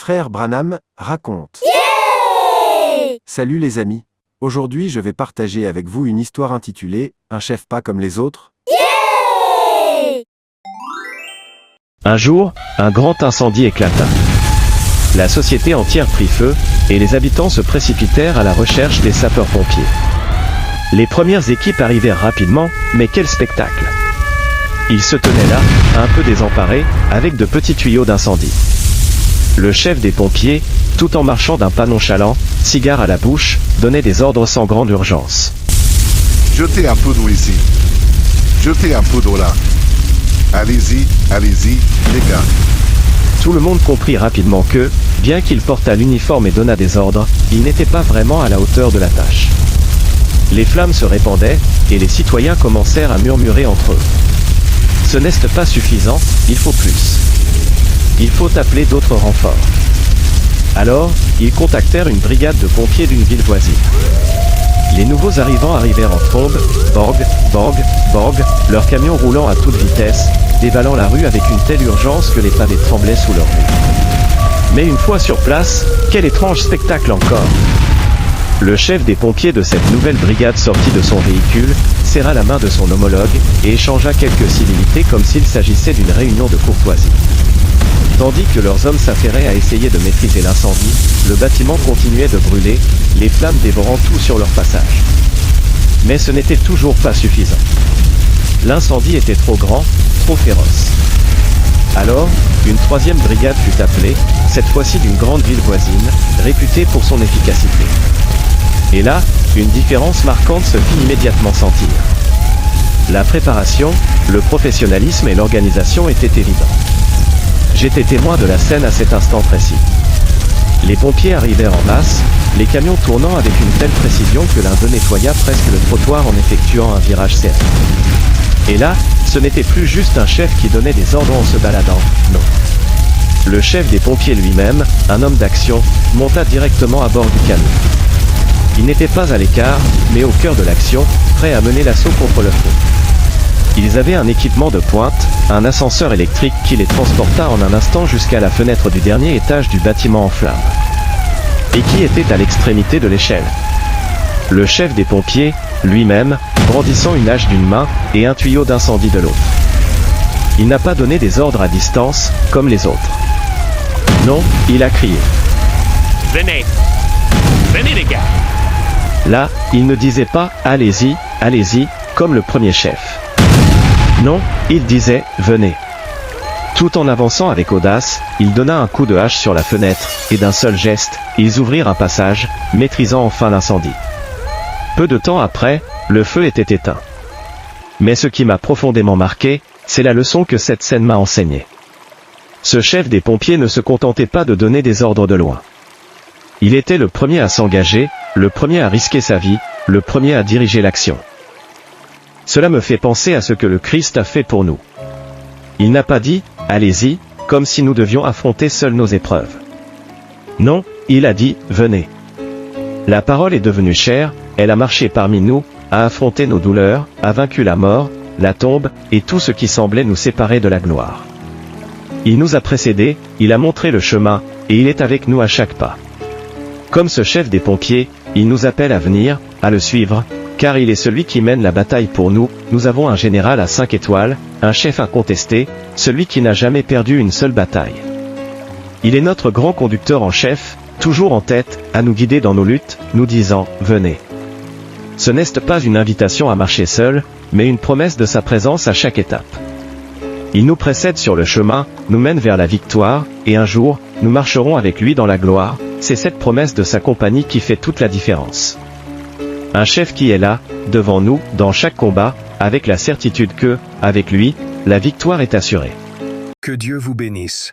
Frère Branham raconte. Yeah! Salut les amis. Aujourd'hui je vais partager avec vous une histoire intitulée « Un chef pas comme les autres ». Yeah! Un jour, un grand incendie éclata. La société entière prit feu, et les habitants se précipitèrent à la recherche des sapeurs-pompiers. Les premières équipes arrivèrent rapidement, mais quel spectacle! Ils se tenaient là, un peu désemparés, avec de petits tuyaux d'incendie. Le chef des pompiers, tout en marchant d'un pas nonchalant, cigare à la bouche, donnait des ordres sans grande urgence. Jetez un peu d'eau ici. Jetez un peu d'eau là. Allez-y, les gars. Tout le monde comprit rapidement que, bien qu'il portât l'uniforme et donnât des ordres, il n'était pas vraiment à la hauteur de la tâche. Les flammes se répandaient, et les citoyens commencèrent à murmurer entre eux. Ce n'est pas suffisant, il faut plus. Il faut appeler d'autres renforts. Alors, ils contactèrent une brigade de pompiers d'une ville voisine. Les nouveaux arrivants arrivèrent en trombe, borg, borg, borg, leur camion roulant à toute vitesse, dévalant la rue avec une telle urgence que les pavés tremblaient sous leurs roues. Mais une fois sur place, quel étrange spectacle encore! Le chef des pompiers de cette nouvelle brigade sortit de son véhicule, serra la main de son homologue, et échangea quelques civilités comme s'il s'agissait d'une réunion de courtoisie. Tandis que leurs hommes s'affairaient à essayer de maîtriser l'incendie, le bâtiment continuait de brûler, les flammes dévorant tout sur leur passage. Mais ce n'était toujours pas suffisant. L'incendie était trop grand, trop féroce. Alors, une troisième brigade fut appelée, cette fois-ci d'une grande ville voisine, réputée pour son efficacité. Et là, une différence marquante se fit immédiatement sentir. La préparation, le professionnalisme et l'organisation étaient évidents. J'étais témoin de la scène à cet instant précis. Les pompiers arrivèrent en masse, les camions tournant avec une telle précision que l'un d'eux nettoya presque le trottoir en effectuant un virage serré. Et là, ce n'était plus juste un chef qui donnait des ordres en se baladant, non. Le chef des pompiers lui-même, un homme d'action, monta directement à bord du camion. Il n'était pas à l'écart, mais au cœur de l'action, prêt à mener l'assaut contre le feu. Ils avaient un équipement de pointe, un ascenseur électrique qui les transporta en un instant jusqu'à la fenêtre du dernier étage du bâtiment en flammes. Et qui était à l'extrémité de l'échelle? Le chef des pompiers, lui-même, brandissant une hache d'une main, et un tuyau d'incendie de l'autre. Il n'a pas donné des ordres à distance, comme les autres. Non, il a crié. Venez! Venez les gars! Là, il ne disait pas « allez-y, allez-y », comme le premier chef. Non, il disait « venez ». Tout en avançant avec audace, il donna un coup de hache sur la fenêtre, et d'un seul geste, ils ouvrirent un passage, maîtrisant enfin l'incendie. Peu de temps après, le feu était éteint. Mais ce qui m'a profondément marqué, c'est la leçon que cette scène m'a enseignée. Ce chef des pompiers ne se contentait pas de donner des ordres de loin. Il était le premier à s'engager, le premier à risquer sa vie, le premier à diriger l'action. Cela me fait penser à ce que le Christ a fait pour nous. Il n'a pas dit « allez-y », comme si nous devions affronter seuls nos épreuves. Non, il a dit « venez ». La parole est devenue chair, elle a marché parmi nous, a affronté nos douleurs, a vaincu la mort, la tombe, et tout ce qui semblait nous séparer de la gloire. Il nous a précédés, il a montré le chemin, et il est avec nous à chaque pas. Comme ce chef des pompiers, il nous appelle à venir, à le suivre, car il est celui qui mène la bataille pour nous. Nous avons un général à 5 étoiles, un chef incontesté, celui qui n'a jamais perdu une seule bataille. Il est notre grand conducteur en chef, toujours en tête, à nous guider dans nos luttes, nous disant « venez ». Ce n'est pas une invitation à marcher seul, mais une promesse de sa présence à chaque étape. Il nous précède sur le chemin, nous mène vers la victoire, et un jour, nous marcherons avec lui dans la gloire. C'est cette promesse de sa compagnie qui fait toute la différence. Un chef qui est là, devant nous, dans chaque combat, avec la certitude que, avec lui, la victoire est assurée. Que Dieu vous bénisse.